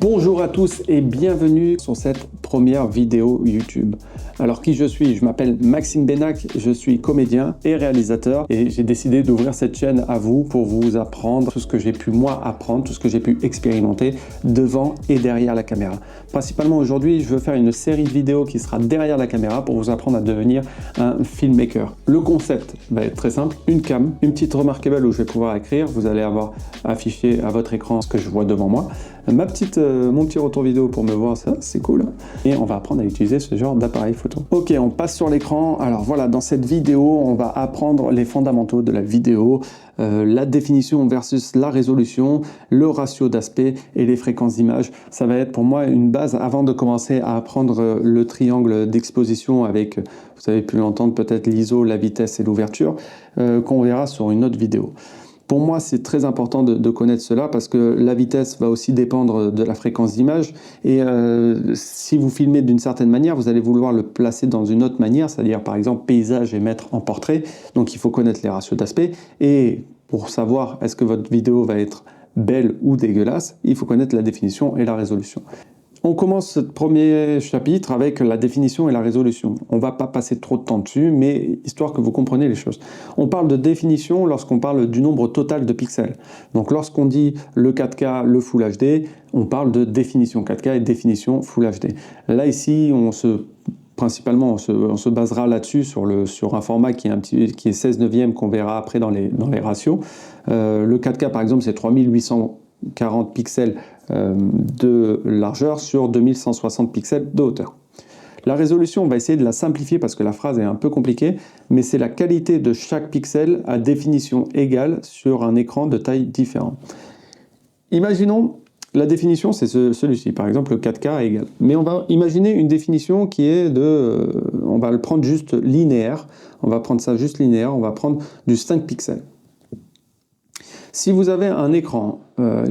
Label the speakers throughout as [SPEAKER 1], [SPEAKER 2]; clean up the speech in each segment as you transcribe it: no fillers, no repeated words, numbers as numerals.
[SPEAKER 1] Bonjour à tous et bienvenue sur cette première vidéo YouTube. Alors qui je suis? Je m'appelle Maxime Benac, je suis comédien et réalisateur et j'ai décidé d'ouvrir cette chaîne à vous pour vous apprendre tout ce que j'ai pu moi apprendre, tout ce que j'ai pu expérimenter devant et derrière la caméra. Principalement aujourd'hui, je veux faire une série de vidéos qui sera derrière la caméra pour vous apprendre à devenir un filmmaker. Le concept va être très simple, une cam, une petite remarquable où je vais pouvoir écrire, vous allez avoir affiché à votre écran ce que je vois devant moi. Mon petit retour vidéo pour me voir, ça c'est cool. Et on va apprendre à utiliser ce genre d'appareil photo. Ok, on passe sur l'écran. Alors voilà, dans cette vidéo, on va apprendre les fondamentaux de la vidéo, la définition versus la résolution, le ratio d'aspect et les fréquences d'image. Ça va être pour moi une base avant de commencer à apprendre le triangle d'exposition avec, vous avez pu l'entendre peut-être l'ISO, la vitesse et l'ouverture, qu'on verra sur une autre vidéo. Pour moi, c'est très important de connaître cela parce que la vitesse va aussi dépendre de la fréquence d'image et si vous filmez d'une certaine manière, vous allez vouloir le placer dans une autre manière, c'est-à-dire par exemple paysage et mettre en portrait. Donc il faut connaître les ratios d'aspect et pour savoir est-ce que votre vidéo va être belle ou dégueulasse, il faut connaître la définition et la résolution. On commence ce premier chapitre avec la définition et la résolution. On ne va pas passer trop de temps dessus, mais histoire que vous compreniez les choses. On parle de définition lorsqu'on parle du nombre total de pixels. Donc lorsqu'on dit le 4K, le Full HD, on parle de définition 4K et définition Full HD. Là ici, principalement, on se basera là-dessus sur un format qui est 16 neuvième qu'on verra après dans les ratios. Le 4K par exemple, c'est 3840 pixels de largeur sur 2160 pixels de hauteur. La résolution, on va essayer de la simplifier parce que la phrase est un peu compliquée, mais c'est la qualité de chaque pixel à définition égale sur un écran de taille différente. Imaginons, la définition c'est celui-ci, par exemple le 4K égale. Mais on va imaginer une définition qui est on va le prendre juste linéaire, on va prendre ça juste linéaire, on va prendre du 5 pixels. Si vous avez un écran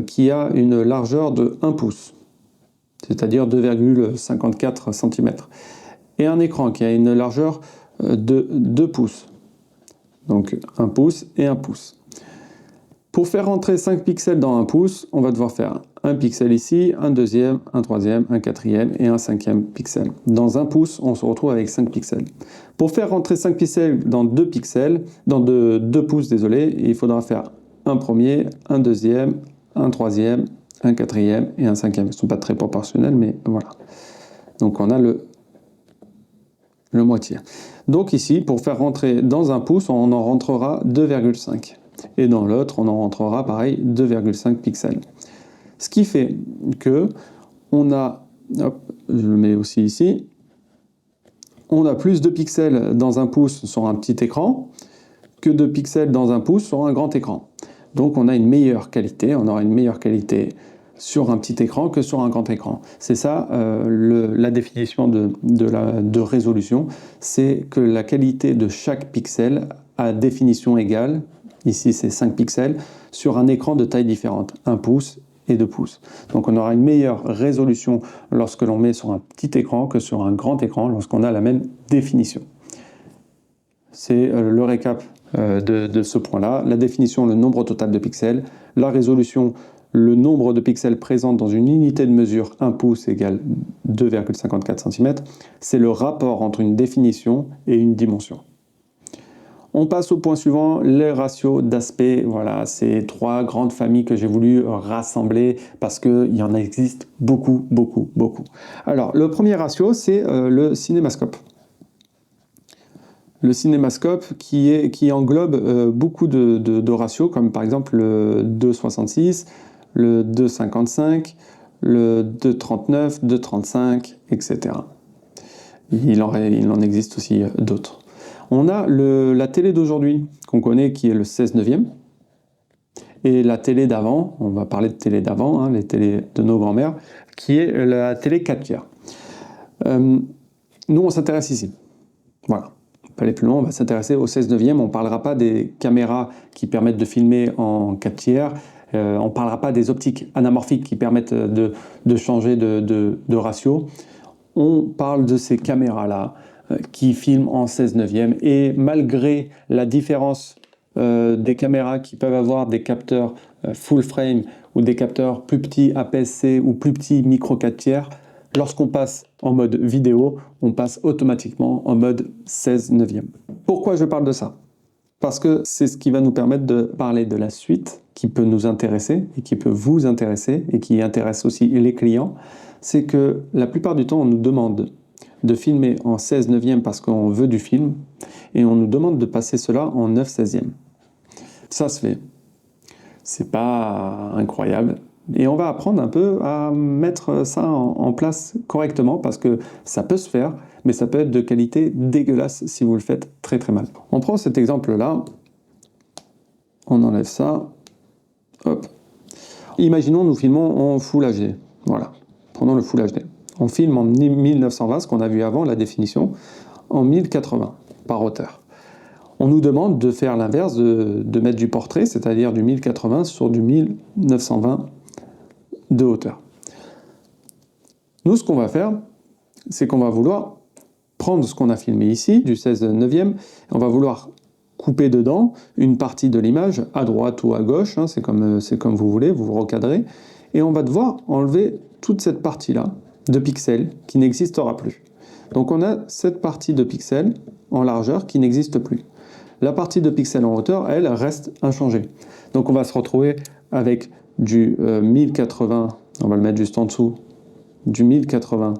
[SPEAKER 1] qui a une largeur de 1 pouce, c'est-à-dire 2,54 cm, et un écran qui a une largeur de 2 pouces, donc 1 pouce et 1 pouce. Pour faire rentrer 5 pixels dans 1 pouce, on va devoir faire un pixel ici, un deuxième, un troisième, un quatrième et un cinquième pixel. Dans 1 pouce, on se retrouve avec 5 pixels. Pour faire rentrer 5 pixels dans 2 pouces, désolé, il faudra faire un premier, un deuxième, un troisième, un quatrième et un cinquième. Ils ne sont pas très proportionnels, mais voilà. Donc on a le moitié. Donc ici, pour faire rentrer dans 1 pouce, on en rentrera 2,5. Et dans l'autre, on en rentrera pareil 2,5 pixels. Ce qui fait que on a, hop, je le mets aussi ici, on a plus de pixels dans 1 pouce sur un petit écran que de pixels dans 1 pouce sur un grand écran. Donc on a une meilleure qualité, on aura une meilleure qualité sur un petit écran que sur un grand écran. C'est ça la définition de résolution, c'est que la qualité de chaque pixel a définition égale, ici c'est 5 pixels, sur un écran de taille différente, 1 pouce et 2 pouces. Donc on aura une meilleure résolution lorsque l'on met sur un petit écran que sur un grand écran lorsqu'on a la même définition. C'est le récap de ce point-là. La définition, le nombre total de pixels. La résolution, le nombre de pixels présents dans une unité de mesure, 1 pouce égale 2,54 cm. C'est le rapport entre une définition et une dimension. On passe au point suivant, les ratios d'aspect. Voilà, c'est 3 grandes familles que j'ai voulu rassembler parce qu'il y en existe beaucoup, beaucoup, beaucoup. Alors, le premier ratio, c'est le cinémascope. Le cinémascope qui englobe beaucoup de ratios, comme par exemple le 2,66, le 2,55, le 2,39, 2,35, etc. Il en existe aussi d'autres. On a la télé d'aujourd'hui, qu'on connaît, qui est le 16 neuvième, et la télé d'avant, on va parler de télé d'avant, les télés de nos grands-mères, qui est la télé 4 tiers. Nous, on s'intéresse ici. Voilà. Pour aller plus loin, on va s'intéresser au 16 neuvième. On ne parlera pas des caméras qui permettent de filmer en 4 tiers. On ne parlera pas des optiques anamorphiques qui permettent de changer de ratio. On parle de ces caméras-là qui filment en 16 neuvième. Et malgré la différence des caméras qui peuvent avoir des capteurs full frame ou des capteurs plus petits APS-C ou plus petits micro 4 tiers, lorsqu'on passe en mode vidéo, on passe automatiquement en mode 16/9. Pourquoi je parle de ça? Parce que c'est ce qui va nous permettre de parler de la suite qui peut nous intéresser et qui peut vous intéresser et qui intéresse aussi les clients. C'est que la plupart du temps, on nous demande de filmer en 16/9 parce qu'on veut du film et on nous demande de passer cela en 9/16. Ça se fait. C'est pas incroyable. Et on va apprendre un peu à mettre ça en place correctement parce que ça peut se faire, mais ça peut être de qualité dégueulasse si vous le faites très très mal. On prend cet exemple-là, on enlève ça, hop. Imaginons nous filmons en Full HD, voilà, prenons le Full HD. On filme en 1920, ce qu'on a vu avant, la définition, en 1080 par hauteur. On nous demande de faire l'inverse, de mettre du portrait, c'est-à-dire du 1080 sur du 1920 de hauteur. Nous, ce qu'on va faire, c'est qu'on va vouloir prendre ce qu'on a filmé ici, du 16/9, on va vouloir couper dedans une partie de l'image, à droite ou à gauche, hein, c'est comme vous voulez, vous recadrez, et on va devoir enlever toute cette partie-là de pixels qui n'existera plus. Donc on a cette partie de pixels en largeur qui n'existe plus. La partie de pixels en hauteur, elle, reste inchangée. Donc on va se retrouver avec du 1080, on va le mettre juste en dessous, du 1080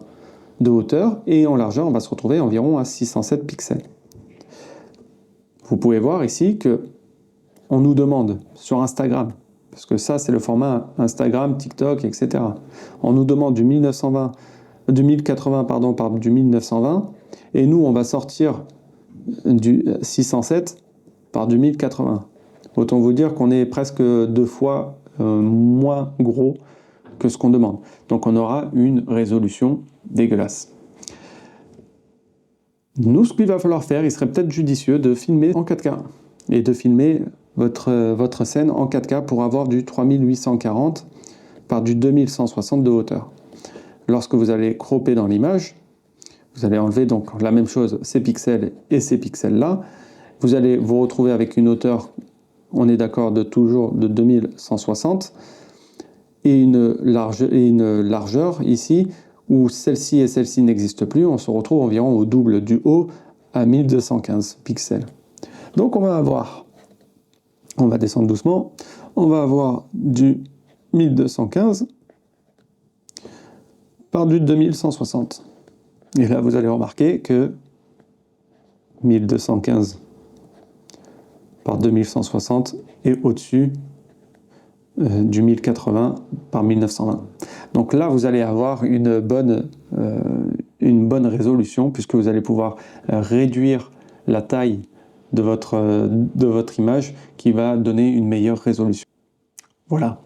[SPEAKER 1] de hauteur, et en largeur, on va se retrouver environ à 607 pixels. Vous pouvez voir ici que on nous demande sur Instagram, parce que ça c'est le format Instagram, TikTok, etc. On nous demande du 1080 pardon, par du 1920, et nous on va sortir du 607 par du 1080. Autant vous dire qu'on est presque 2 fois moins gros que ce qu'on demande. Donc on aura une résolution dégueulasse. Nous, ce qu'il va falloir faire, il serait peut-être judicieux de filmer en 4K et de filmer votre scène en 4K pour avoir du 3840 par du 2160 de hauteur. Lorsque vous allez cropper dans l'image, vous allez enlever donc la même chose, ces pixels et ces pixels-là. Vous allez vous retrouver avec une hauteur, on est d'accord, toujours de 2160 et une largeur ici où celle-ci et celle-ci n'existent plus. On se retrouve environ au double du haut à 1215 pixels. Donc on va descendre doucement, on va avoir du 1215 par du 2160. Et là, vous allez remarquer que 1215 par 2160 est au-dessus du 1080 par 1920. Donc là, vous allez avoir une bonne résolution puisque vous allez pouvoir réduire la taille de votre image qui va donner une meilleure résolution. Voilà,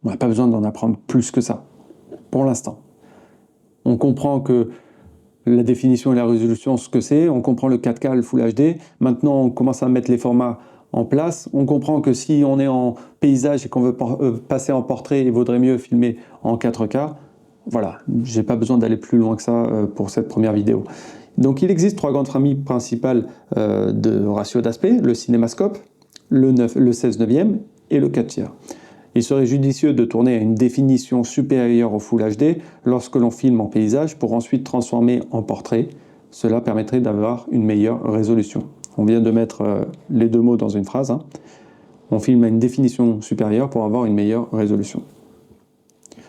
[SPEAKER 1] on n'a pas besoin d'en apprendre plus que ça, pour l'instant. On comprend que la définition et la résolution, ce que c'est, on comprend le 4K, le Full HD, maintenant on commence à mettre les formats en place, on comprend que si on est en paysage et qu'on veut passer en portrait, il vaudrait mieux filmer en 4K. Voilà, j'ai pas besoin d'aller plus loin que ça pour cette première vidéo. Donc il existe 3 grandes familles principales de ratio d'aspect, le cinémascope, le 16/9 et le 4 tiers. Il serait judicieux de tourner à une définition supérieure au Full HD lorsque l'on filme en paysage pour ensuite transformer en portrait. Cela permettrait d'avoir une meilleure résolution. On vient de mettre les 2 mots dans une phrase. Hein. On filme à une définition supérieure pour avoir une meilleure résolution.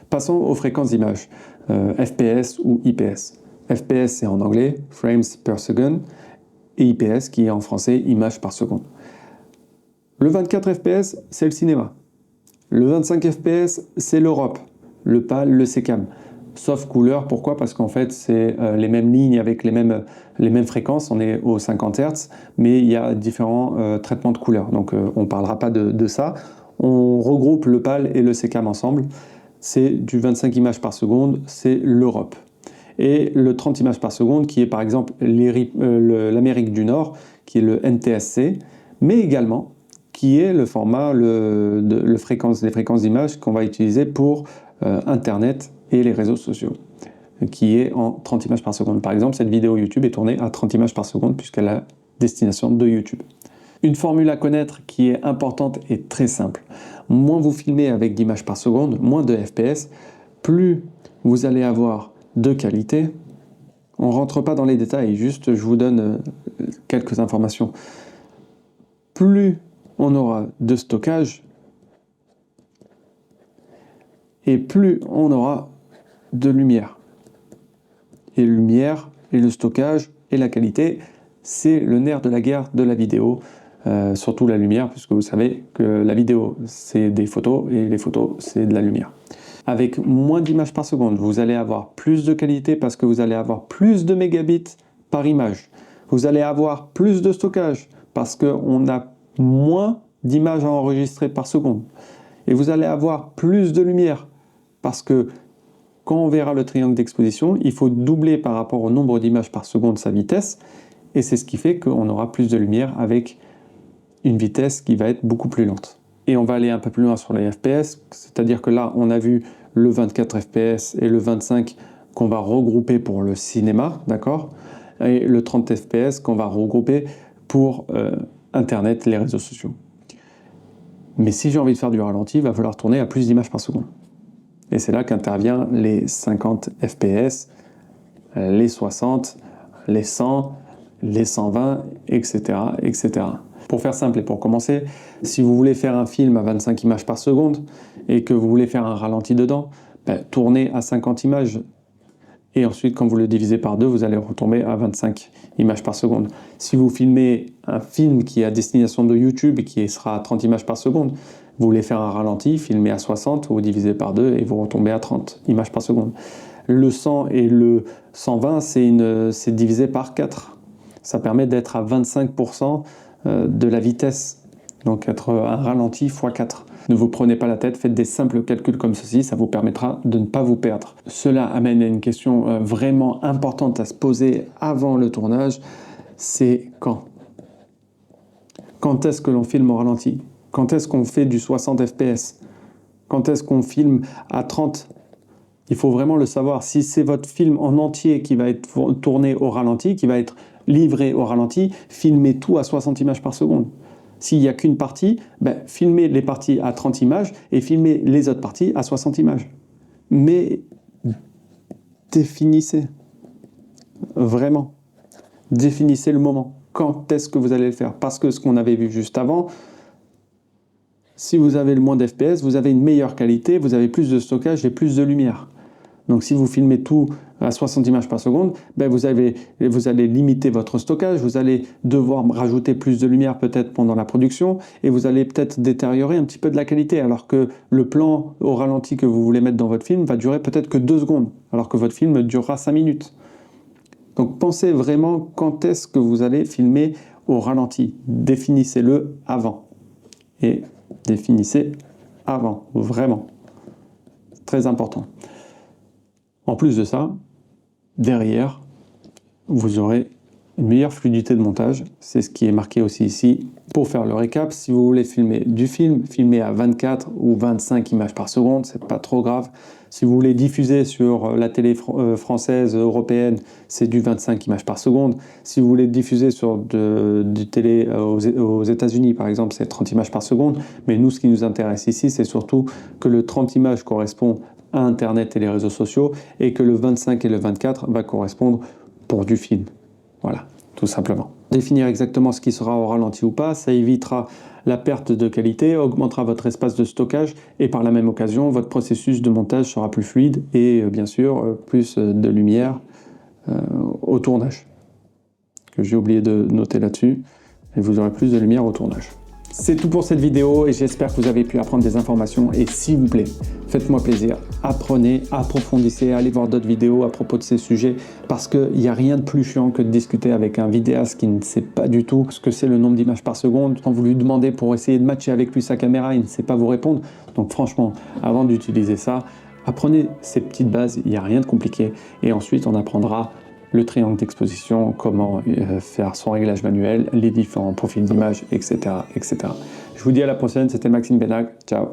[SPEAKER 1] Passons aux fréquences d'image, FPS ou IPS. FPS c'est en anglais, frames per second, et IPS qui est en français, images par seconde. Le 24 FPS, c'est le cinéma. Le 25 FPS, c'est l'Europe, le PAL, le SECAM. Sauf couleur, pourquoi? Parce qu'en fait, c'est les mêmes lignes avec les mêmes fréquences, on est aux 50 Hz, mais il y a différents traitements de couleurs. Donc on ne parlera pas de ça. On regroupe le PAL et le SECAM ensemble. C'est du 25 images par seconde, c'est l'Europe. Et le 30 images par seconde, qui est par exemple l'Amérique du Nord, qui est le NTSC, mais également qui est le format, les fréquences d'images qu'on va utiliser pour Internet et les réseaux sociaux, qui est en 30 images par seconde. Par exemple, cette vidéo YouTube est tournée à 30 images par seconde puisqu'elle a destination de YouTube. Une formule à connaître qui est importante et très simple. Moins vous filmez avec d'images par seconde, moins de FPS, plus vous allez avoir de qualité. On ne rentre pas dans les détails, juste je vous donne quelques informations. Plus on aura de stockage et plus on aura de lumière. Et lumière et le stockage et la qualité, c'est le nerf de la guerre de la vidéo. Surtout la lumière, puisque vous savez que la vidéo, c'est des photos, et les photos, c'est de la lumière. Avec moins d'images par seconde, vous allez avoir plus de qualité parce que vous allez avoir plus de mégabits par image. Vous allez avoir plus de stockage parce qu'on a moins d'images à enregistrer par seconde. Et vous allez avoir plus de lumière parce que quand on verra le triangle d'exposition, il faut doubler par rapport au nombre d'images par seconde sa vitesse, et c'est ce qui fait qu'on aura plus de lumière avec une vitesse qui va être beaucoup plus lente. Et on va aller un peu plus loin sur les FPS, c'est-à-dire que là, on a vu le 24 FPS et le 25 qu'on va regrouper pour le cinéma, d'accord? Et le 30 FPS qu'on va regrouper pour Internet, les réseaux sociaux. Mais si j'ai envie de faire du ralenti, il va falloir tourner à plus d'images par seconde. Et c'est là qu'interviennent les 50 FPS, les 60, les 100, les 120, etc., etc. Pour faire simple et pour commencer, si vous voulez faire un film à 25 images par seconde et que vous voulez faire un ralenti dedans, tournez à 50 images. Et ensuite, quand vous le divisez par 2, vous allez retomber à 25 images par seconde. Si vous filmez un film qui est à destination de YouTube et qui sera à 30 images par seconde, vous voulez faire un ralenti, filmez à 60, vous divisez par 2 et vous retombez à 30 images par seconde. Le 100 et le 120, c'est divisé par 4. Ça permet d'être à 25% de la vitesse, donc être un ralenti x 4. Ne vous prenez pas la tête, faites des simples calculs comme ceci, ça vous permettra de ne pas vous perdre. Cela amène à une question vraiment importante à se poser avant le tournage, c'est quand? Quand est-ce que l'on filme au ralenti? Quand est-ce qu'on fait du 60 fps? Quand est-ce qu'on filme à 30? Il faut vraiment le savoir. Si c'est votre film en entier qui va être tourné au ralenti, qui va être livré au ralenti, filmez tout à 60 images par seconde. S'il n'y a qu'une partie, filmez les parties à 30 images et filmez les autres parties à 60 images. Mais définissez, vraiment, définissez le moment. Quand est-ce que vous allez le faire? Parce que ce qu'on avait vu juste avant, si vous avez le moins d'FPS, vous avez une meilleure qualité, vous avez plus de stockage et plus de lumière. Donc si vous filmez tout à 60 images par seconde, vous allez limiter votre stockage, vous allez devoir rajouter plus de lumière peut-être pendant la production, et vous allez peut-être détériorer un petit peu de la qualité, alors que le plan au ralenti que vous voulez mettre dans votre film va durer peut-être que 2 secondes, alors que votre film durera 5 minutes. Donc pensez vraiment quand est-ce que vous allez filmer au ralenti. Définissez-le avant. Et définissez avant, vraiment. Très important. En plus de ça, derrière, vous aurez une meilleure fluidité de montage. C'est ce qui est marqué aussi ici. Pour faire le récap, si vous voulez filmer du film, filmez à 24 ou 25 images par seconde, c'est pas trop grave. Si vous voulez diffuser sur la télé française, européenne, c'est du 25 images par seconde. Si vous voulez diffuser sur du télé aux États-Unis, par exemple, c'est 30 images par seconde. Mais nous, ce qui nous intéresse ici, c'est surtout que le 30 images correspond à Internet et les réseaux sociaux, et que le 25 et le 24 va correspondre pour du film. Voilà, tout simplement. Définir exactement ce qui sera au ralenti ou pas, ça évitera la perte de qualité, augmentera votre espace de stockage, et par la même occasion, votre processus de montage sera plus fluide et bien sûr plus de lumière au tournage. Que j'ai oublié de noter là-dessus, et vous aurez plus de lumière au tournage. C'est tout pour cette vidéo et j'espère que vous avez pu apprendre des informations, et s'il vous plaît, faites-moi plaisir, apprenez, approfondissez, allez voir d'autres vidéos à propos de ces sujets, parce qu'il n'y a rien de plus chiant que de discuter avec un vidéaste qui ne sait pas du tout ce que c'est le nombre d'images par seconde. Quand vous lui demandez pour essayer de matcher avec lui sa caméra, il ne sait pas vous répondre. Donc franchement, avant d'utiliser ça, apprenez ces petites bases, il n'y a rien de compliqué, et ensuite on apprendra le triangle d'exposition, comment faire son réglage manuel, les différents profils d'image, etc., etc. Je vous dis à la prochaine, c'était Maxime Benach, ciao.